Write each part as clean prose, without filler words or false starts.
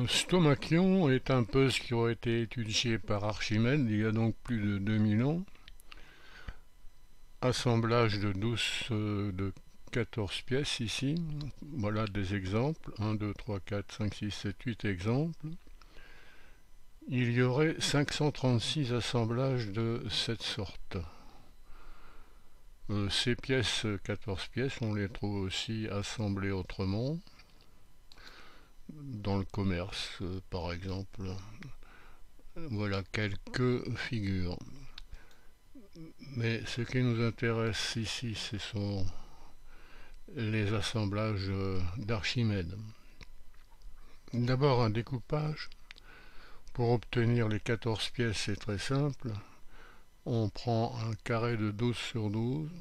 Stomachion est un puzzle qui aurait été étudié par Archimède il y a donc plus de 2000 ans. Assemblage de 14 pièces ici. Voilà des exemples. 1, 2, 3, 4, 5, 6, 7, 8 exemples. Il y aurait 536 assemblages de cette sorte. Ces pièces, 14 pièces, on les trouve aussi assemblées autrement, dans le commerce par exemple. Voilà quelques figures. Mais ce qui nous intéresse ici, ce sont les assemblages d'Archimède. D'abord un découpage. Pour obtenir les 14 pièces, c'est très simple. On prend un carré de 12 sur 12.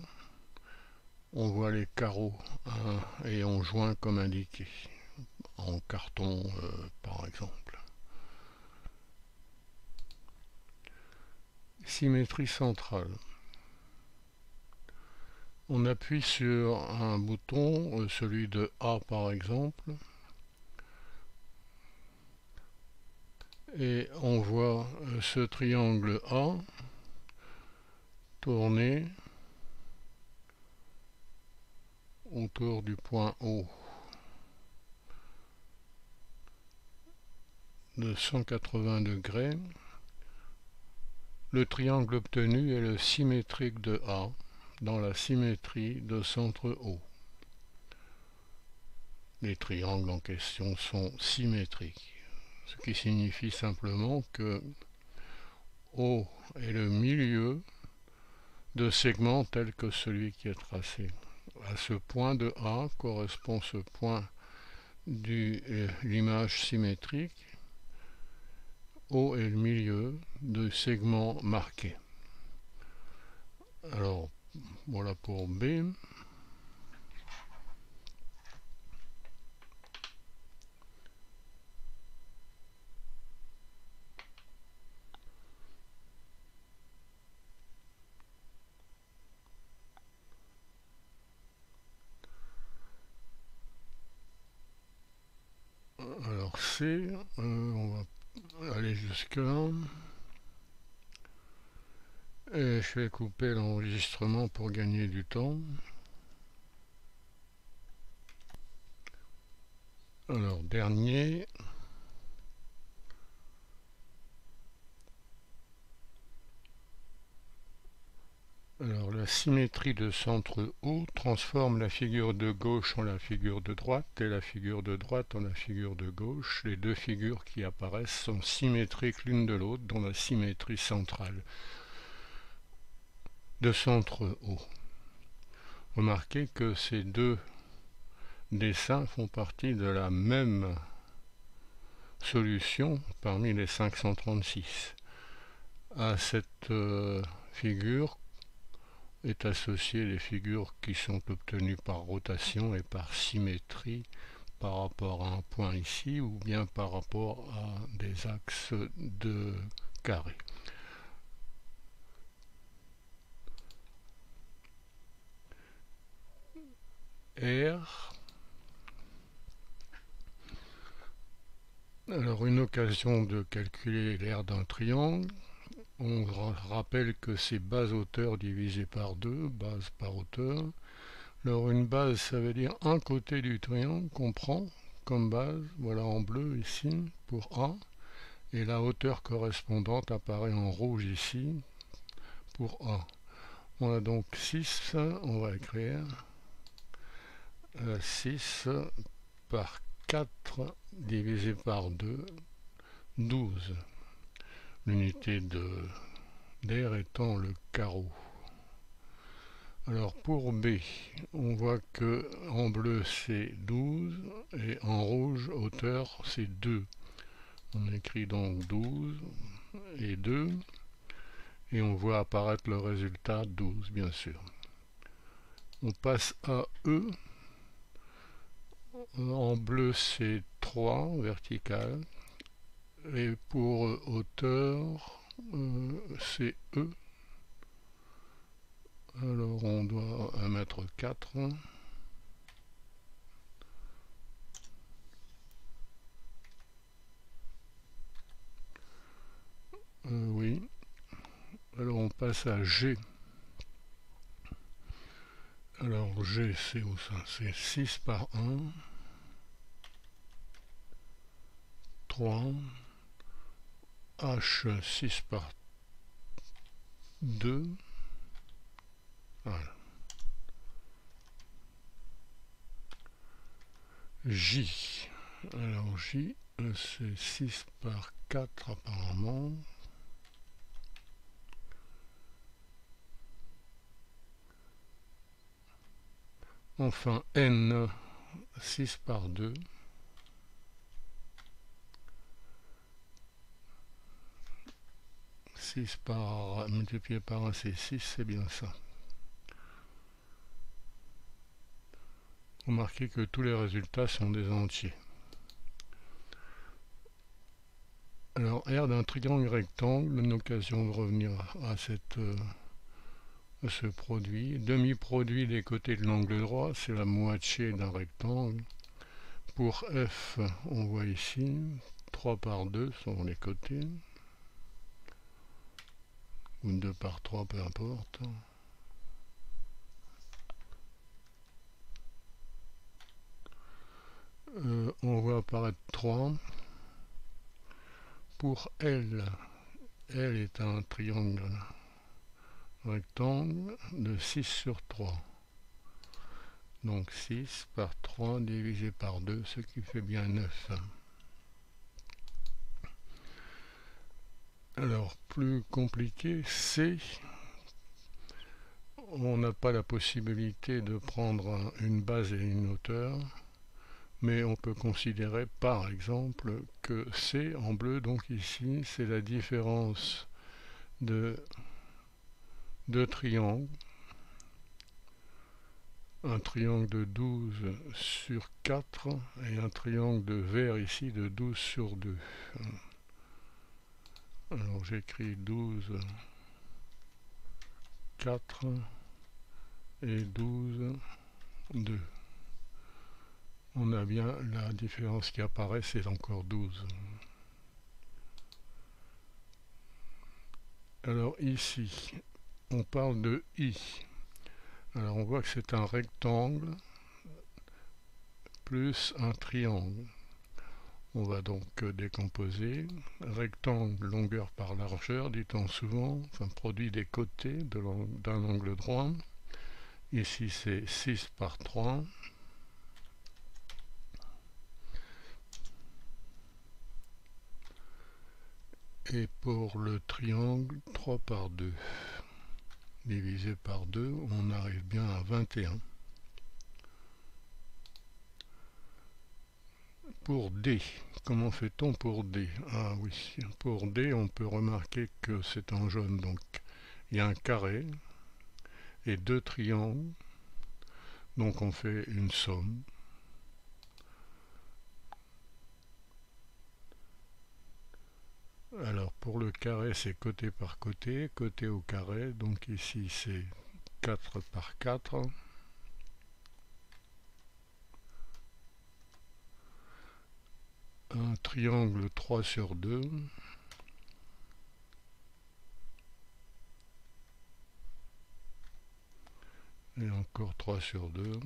On voit les carreaux et on joint comme indiqué, en carton par exemple. Symétrie centrale. On appuie sur un bouton, celui de A par exemple, et on voit ce triangle A tourner autour du point O de 180 degrés. Le triangle obtenu est le symétrique de A dans la symétrie de centre O. Les triangles en question sont symétriques, ce qui signifie simplement que O est le milieu de segments tels que celui qui est tracé. À ce point de A correspond ce point de l'image symétrique. O est le milieu de segments marqués. Alors, voilà pour B. Alors C, on va aller jusque là. Et je vais couper l'enregistrement pour gagner du temps. Alors, dernier. Alors, la symétrie de centre O transforme la figure de gauche en la figure de droite et la figure de droite en la figure de gauche. Les deux figures qui apparaissent sont symétriques l'une de l'autre dans la symétrie centrale de centre O. Remarquez que ces deux dessins font partie de la même solution parmi les 536. À cette figure est associée les figures qui sont obtenues par rotation et par symétrie par rapport à un point ici ou bien par rapport à des axes de carré. R. Alors une occasion de calculer l'aire d'un triangle. On rappelle que c'est base hauteur divisé par 2, base par hauteur. Alors une base, ça veut dire un côté du triangle qu'on prend comme base, voilà en bleu ici, pour A. Et la hauteur correspondante apparaît en rouge ici, pour A. On a donc 6, on va écrire 6 par 4 divisé par 2, 12. L'unité d'air étant le carreau. Alors pour B, on voit que en bleu c'est 12 et en rouge hauteur c'est 2. On écrit donc 12 et 2 et on voit apparaître le résultat 12 bien sûr. On passe à E. En bleu c'est 3 vertical et pour hauteur c'est E. Alors on doit mettre 4. passe à G. Alors G, c'est où ça? C'est 6 par 1, 3, H, 6 par 2, voilà. J, alors J, c'est 6 par 4 apparemment. Enfin, N, 6 par 2. Multiplié par 1, c'est 6, c'est bien ça. Remarquez que tous les résultats sont des entiers. Alors, R d'un triangle rectangle, une occasion de revenir à ce produit. Demi-produit des côtés de l'angle droit, c'est la moitié d'un rectangle. Pour F, on voit ici 3 par 2 sont les côtés, ou 2 par 3, peu importe. On voit apparaître 3. Pour L, L est un triangle rectangle de 6 sur 3. Donc 6 par 3 divisé par 2, ce qui fait bien 9. Alors, plus compliqué, C. On n'a pas la possibilité de prendre une base et une hauteur, mais on peut considérer par exemple que C en bleu, donc ici, c'est la différence de deux triangles. Un triangle de 12 sur 4 et un triangle de vert ici de 12 sur 2. Alors j'écris 12, 4 et 12, 2. On a bien la différence qui apparaît, c'est encore 12. Alors ici, on parle de I. Alors on voit que c'est un rectangle plus un triangle. On va donc décomposer. Rectangle, longueur par largeur, dit-on souvent, enfin produit des côtés d'un angle droit. Ici c'est 6 par 3. Et pour le triangle, 3 par 2. Divisé par 2, on arrive bien à 21. Pour D, comment fait-on pour D? Ah oui, pour D, on peut remarquer que c'est en jaune, donc il y a un carré et deux triangles, donc on fait une somme. Alors pour le carré, c'est côté par côté, côté au carré, donc ici c'est 4 par 4. Un triangle 3 sur 2. Et encore 3 sur 2.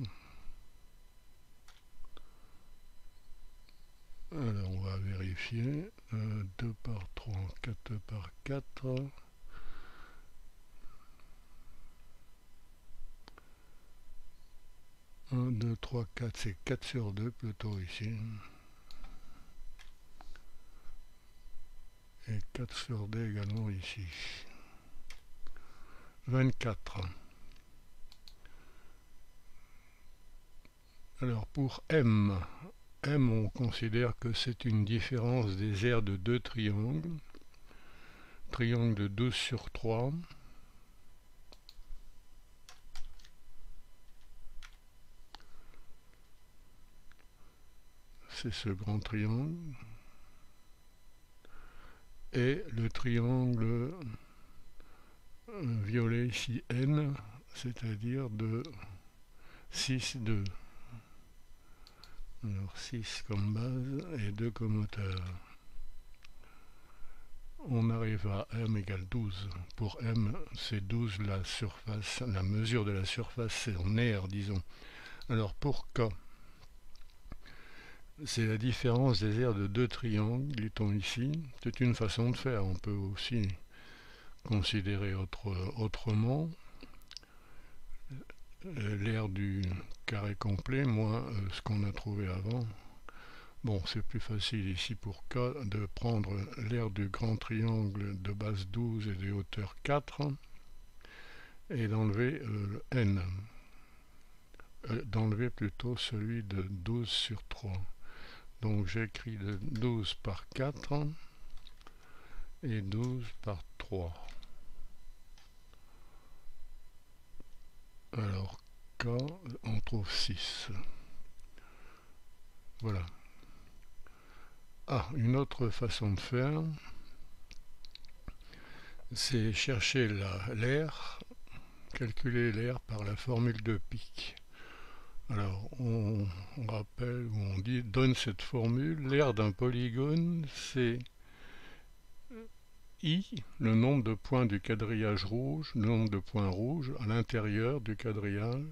Alors on va vérifier. 2 par 3, 4 par 4. Un, 2, 3, 4, c'est 4 sur 2 plutôt ici. Et 4 sur 2 également ici. 24. Alors pour M, M on considère que c'est une différence des aires de deux triangles. Triangle de 12 sur 3. C'est ce grand triangle. Et le triangle violet ici N, c'est-à-dire de 6, 2. Alors 6 comme base et 2 comme hauteur. on arrive à m égale 12. Pour m, c'est 12 la surface, la mesure de la surface, c'est en aire, disons. Alors pour k, c'est la différence des aires de deux triangles, dit-on ici. C'est une façon de faire. On peut aussi considérer autrement l'aire du carré complet moins ce qu'on a trouvé avant. Bon, c'est plus facile ici pour K de prendre l'aire du grand triangle de base 12 et de hauteur 4 et d'enlever n. D'enlever plutôt celui de 12 sur 3. Donc j'écris de 12 par 4 et 12 par 3. Alors K, on trouve 6. Voilà. Ah, une autre façon de faire, c'est chercher l'aire, calculer l'aire par la formule de Pic. Alors, on rappelle, ou on donne cette formule, l'aire d'un polygone, c'est I, le nombre de points du quadrillage rouge, le nombre de points rouges à l'intérieur du quadrillage,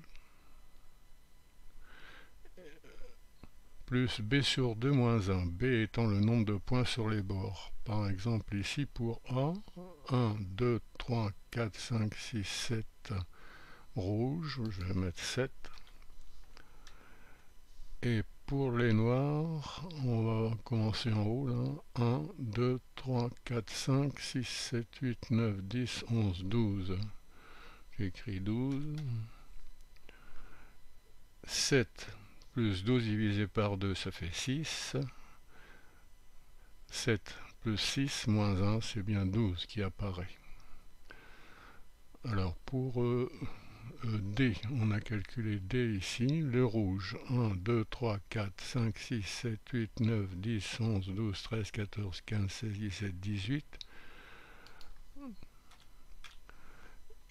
plus B sur 2 moins 1, B étant le nombre de points sur les bords. Par exemple ici pour A, 1, 2, 3, 4, 5, 6, 7 rouge, je vais mettre 7. Et pour les noirs, on va commencer en haut là. 1, 2, 3, 4, 5, 6, 7, 8, 9, 10, 11, 12. J'écris 12. 7 plus 12 divisé par 2, ça fait 6. 7 plus 6 moins 1, c'est bien 12 qui apparaît. Alors pour D, on a calculé D ici, le rouge, 1, 2, 3, 4, 5, 6, 7, 8, 9, 10, 11, 12, 13, 14, 15, 16, 17, 18.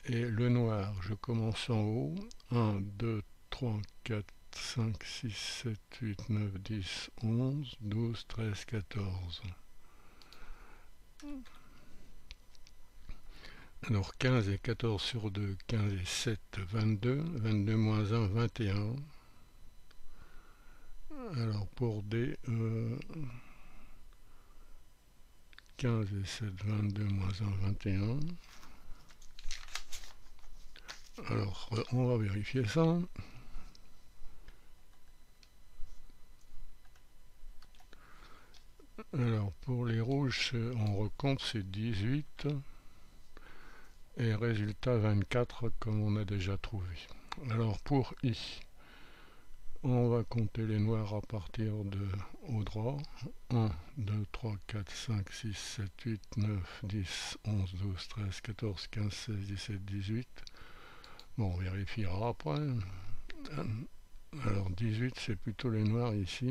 Et le noir, je commence en haut, 1, 2, 3, 4, 5, 6, 7, 8, 9, 10, 11, 12, 13, 14. Alors 15 et 14 sur 2, 15 et 7, 22, 22 moins 1, 21. Alors pour D, 15 et 7, 22 moins 1, 21. Alors on va vérifier ça. Alors pour les rouges, on recompte, c'est 18. Et résultat 24 comme on a déjà trouvé. Alors pour I, on va compter les noirs à partir de au droit. 1, 2, 3, 4, 5, 6, 7, 8, 9, 10, 11, 12, 13, 14, 15, 16, 17, 18. Bon, on vérifiera après. Alors 18, c'est plutôt les noirs ici.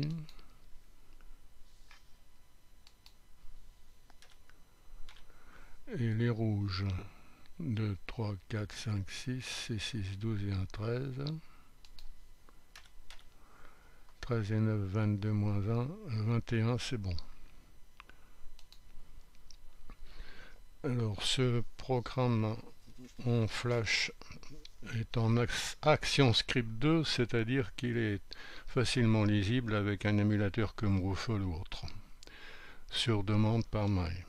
Et les rouges, 2, 3, 4, 5, 6, c'est 6, 12 et 1, 13. 13 et 9, 22 moins 1, 21, c'est bon. Alors ce programme en Flash est en ActionScript 2, c'est-à-dire qu'il est facilement lisible avec un émulateur comme Ruffle ou autre, sur demande par mail.